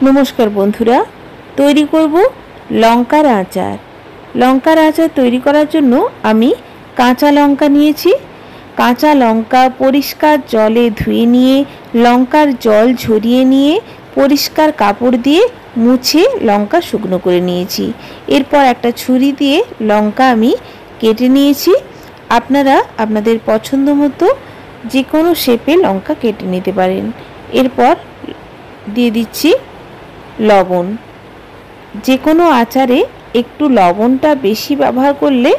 नमस्कार बंधुरा तैरी करब लंकार आचार। लंकार आचार तैरी करार जोन्नो आमी काँचा लंका नियेछि। काँचा लंका परिष्कार जले धुए निये लंकार जल झरिये निये परिष्कार कापड़ दिए मुछे लंका शुकनो करे नियेछि। एरपर एकटा छुरी दिए लंका आमी केटे नियेछि। आपनारा आपनादेर पछंद मतो जे कोनो शेपे लंका केटे निते पारेन। एरपर दिए दिচ্ছি लवण। जे कोनो आचारे एकटू लवणटा बेशी व्यवहार करले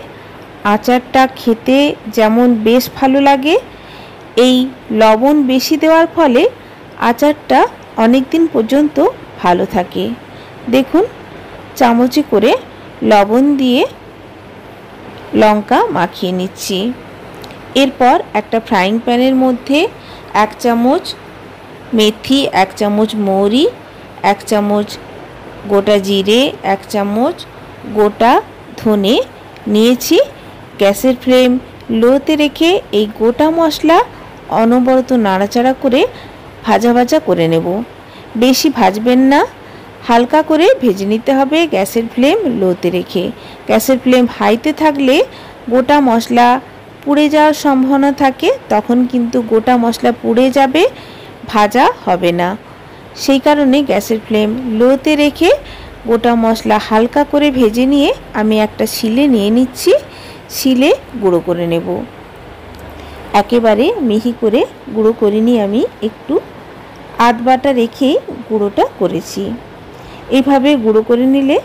आचारटा खेते जेमन बेश भालो लागे। एई लवण बेशी देওয়ার फले आचारटा अनेक दिन पर्यन्त भालो थाके। देखुन चामचे करे लवण दिए लंका माखिए निচ্ছি। एरपर एकटा फ्राइंग पैनेर मध्य एक चामच मेथी, एक चामच मौरी, एक चामच गोटा जिरे, एक चामच गोटा धने निয়েছি। गैसेर फ्लेम लोते रेखे এই गोटा मशला अनबरत नाड़ाचाड़ा करे भाजा भाजा करे नेब। बेशी भाजबेन ना, हालका करे भेजे निते हबे गैसेर फ्लेम लोते रेखे। गैसेर फ्लेम हाईते थाकले गोटा मशला पुड़े जाওয়ার सम्भावना थाके, तखन किन्तु गोटा मशला पुड़े जाबे, भाजा हबे ना। সেই কারণে গ্যাসের ফ্লেম লোতে রেখে গোটা মশলা হালকা করে ভেজে নিয়ে আমি একটা শিলে নিয়ে নিচ্ছি। শিলে গুঁড়ো করে নেব। একেবারে মিহি করে গুঁড়ো করে নিয়ে আমি একটু আধ বাটা রেখে গুঁড়োটা করেছি। এইভাবে গুঁড়ো করে নিলে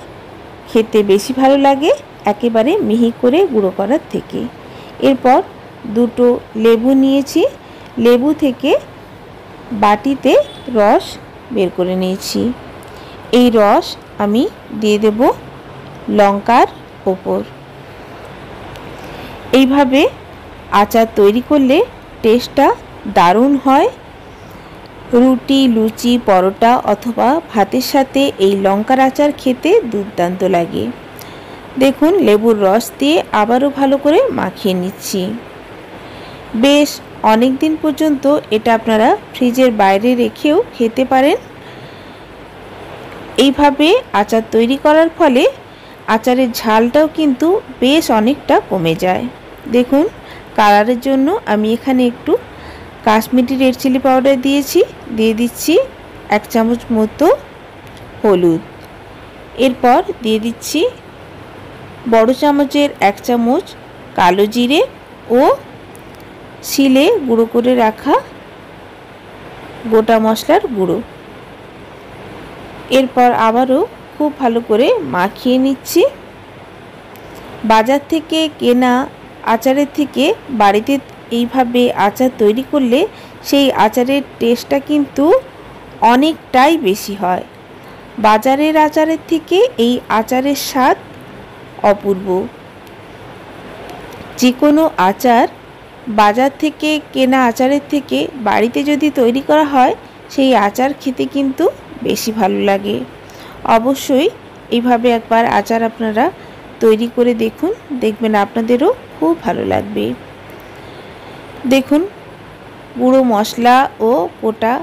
খেতে বেশি ভালো লাগে একেবারে মিহি করে গুঁড়ো করার থেকে। এরপর দুটো লেবু নিয়েছি। লেবু থেকে বাটিতে রস বের করে নিয়েছি। এই রস আমি দিয়ে দেব লঙ্কার ওপর। এইভাবে আচার তৈরি করলে টেস্টটা দারুণ হয়। রুটি, লুচি, পরোটা অথবা ভাতের সাথে এই লঙ্কার আচার খেতে দুর্দান্ত লাগে। দেখুন লেবুর রস দিয়ে আবারও ভালো করে মাখিয়ে নিচ্ছি। বেশ অনেক দিন পর্যন্ত এটা আপনারা ফ্রিজের বাইরে রেখেও খেতে পারেন। এইভাবে আচার তৈরি করার ফলে আচারের ঝালটাও কিন্তু বেশ অনেকটা কমে যায়। দেখুন কালারের জন্য আমি এখানে একটু কাশ্মীরি রেড চিলি পাউডার দিয়েছি। দিয়ে দিচ্ছি এক চামচ মতো হলুদ। এরপর দিয়ে দিচ্ছি বড় চামচের এক চামচ কালো জিরে ও শিলে গুঁড়ো করে রাখা গোটা মশলার গুঁড়ো। এরপর আবারও খুব ভালো করে মাখিয়ে নিচ্ছি। বাজার থেকে কেনা আচারের থেকে বাড়িতে এইভাবে আচার তৈরি করলে সেই আচারের টেস্টটা কিন্তু অনেকটাই বেশি হয়। বাজারের আচারের থেকে এই আচারের স্বাদ অপূর্ব। যে কোনো আচার বাজার থেকে কেনা আচারের থেকে বাড়িতে যদি তৈরি করা হয় সেই আচার খেতে কিন্তু বেশি ভালো লাগে। অবশ্যই এইভাবে একবার আচার আপনারা তৈরি করে দেখুন, দেখবেন আপনাদেরও খুব ভালো লাগবে। দেখুন গুঁড়ো মশলা ও গোটা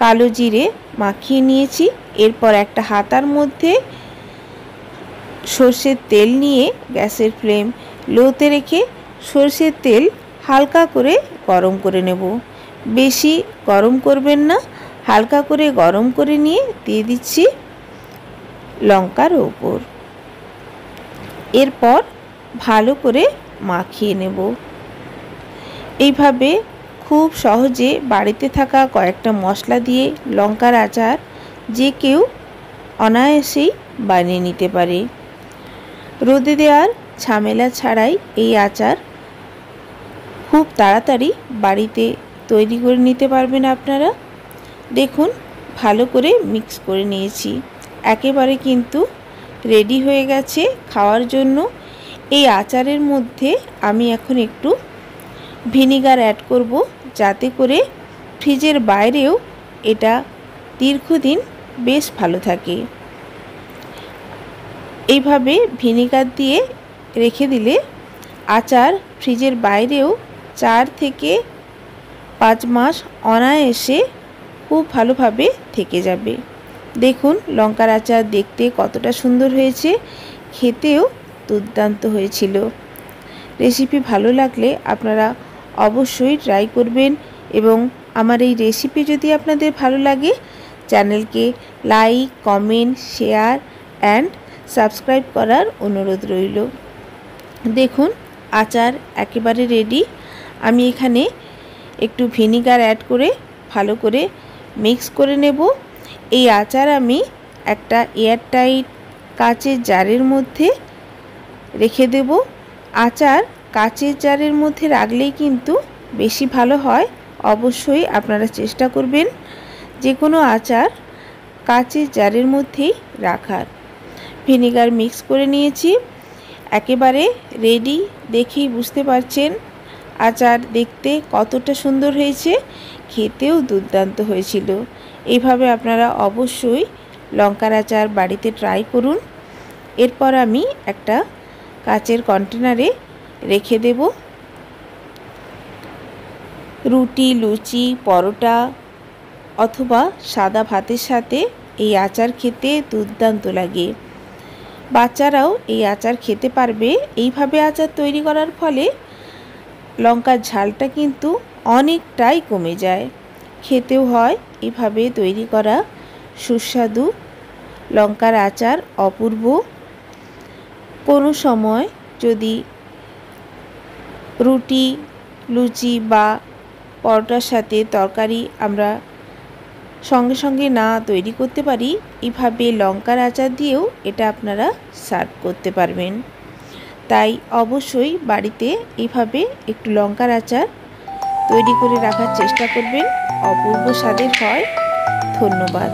কালো জিরে মাখিয়ে নিয়েছি। এরপর একটা হাতার মধ্যে সরষের তেল নিয়ে গ্যাসের ফ্লেম লোতে রেখে সরষের তেল হালকা করে গরম করে নেব। বেশি গরম করবেন না, হালকা করে গরম করে নিয়ে দিয়ে দিচ্ছি লঙ্কার ওপর। এরপর ভালো করে মাখিয়ে নেব। এইভাবে খুব সহজে বাড়িতে থাকা কয়েকটা মশলা দিয়ে লঙ্কার আচার যে কেউ অনায়াসেই বানিয়ে নিতে পারে। রোদে দেওয়ার ঝামেলা ছাড়াই এই আচার খুব তাড়াতাড়ি বাড়িতে তৈরি করে নিতে পারবেন আপনারা। দেখুন ভালো করে মিক্স করে নিয়েছি। একেবারে কিন্তু রেডি হয়ে গেছে খাওয়ার জন্য। এই আচারের মধ্যে আমি এখন একটু ভিনিগার অ্যাড করব, যাতে করে ফ্রিজের বাইরেও এটা দীর্ঘদিন বেশ ভালো থাকে। এইভাবে ভিনিগার দিয়ে রেখে দিলে আচার ফ্রিজের বাইরেও 4 থেকে 5 মাস অনায়াসে খুব ভালোভাবে থেকে যাবে। দেখুন লঙ্কার আচার দেখতে কতটা সুন্দর হয়েছে, খেতেও দুর্দান্ত হয়েছিল। রেসিপি ভালো লাগলে আপনারা অবশ্যই ট্রাই করবেন এবং আমার এই রেসিপি যদি আপনাদের ভালো লাগে চ্যানেলকে like, comment, share and subscribe করার অনুরোধ রইল। দেখুন আচার একেবারে রেডি। আমি এখানে একটু ভিনিগার অ্যাড করে ভালো করে মিক্স করে নেব। এই আচার আমি একটা এয়ারটাইট কাচের জারের মধ্যে রেখে দেব। আচার কাচের জারের মধ্যে রাখলেই কিন্তু বেশি ভালো হয়। অবশ্যই আপনারা চেষ্টা করবেন যে কোনো আচার কাচের জারের মধ্যেই রাখার। ভিনিগার মিক্স করে নিয়েছি, একেবারে রেডি। দেখেই বুঝতে পারছেন আচার দেখতে কতটা সুন্দর হয়েছে, খেতেও দুর্দান্ত হয়েছিল। এইভাবে আপনারা অবশ্যই লঙ্কার আচার বাড়িতে ট্রাই করুন। এরপর আমি একটা কাচের কন্টেনারে রেখে দেব। রুটি, লুচি, পরোটা অথবা সাদা ভাতের সাথে এই আচার খেতে দুর্দান্ত লাগে। বাচ্চারাও এই আচার খেতে পারবে। এইভাবে আচার তৈরি করার ফলে লঙ্কার ঝালটা কিন্তু অনেকটাই কমে যায়, খেতেও হয় এভাবে তৈরি করা সুস্বাদু লঙ্কার আচার অপূর্ব। কোনো সময় যদি রুটি, লুচি বা পরোটার সাথে তরকারি আমরা সঙ্গে সঙ্গে না তৈরি করতে পারি, এভাবে লঙ্কার আচার দিয়েও এটা আপনারা সার্ভ করতে পারবেন। তাই অবশ্যই বাড়িতে এইভাবে একটু লঙ্কার আচার তৈরি করে রাখার চেষ্টা করবেন, অপূর্ব স্বাদের হয়। ধন্যবাদ।